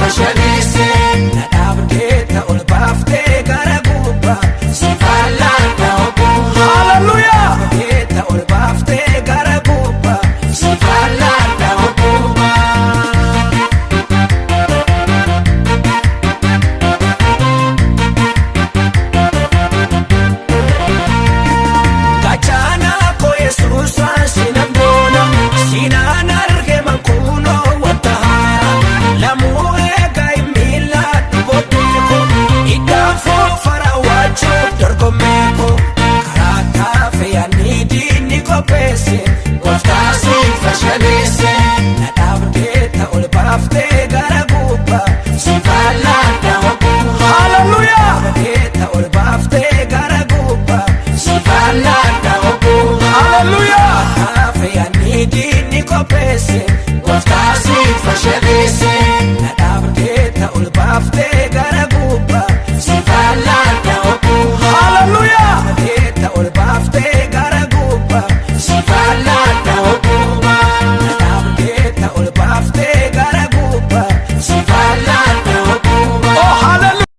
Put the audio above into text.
fashalise na dhabdeeta ol baaftee gara gubbaa si fallaadha ogummaa. Hallelujah! Dhabdeeta ol baaftee gara gubbaa si fallaadha ogummaa. Gachana ko Yesuus sinam boona sinaan arge mankuno watahara lamu ega imila duboteko idafo farawacho dorgomeko karata feyani dini kopese waftasi fashalise na dhabdeeta ol baaftee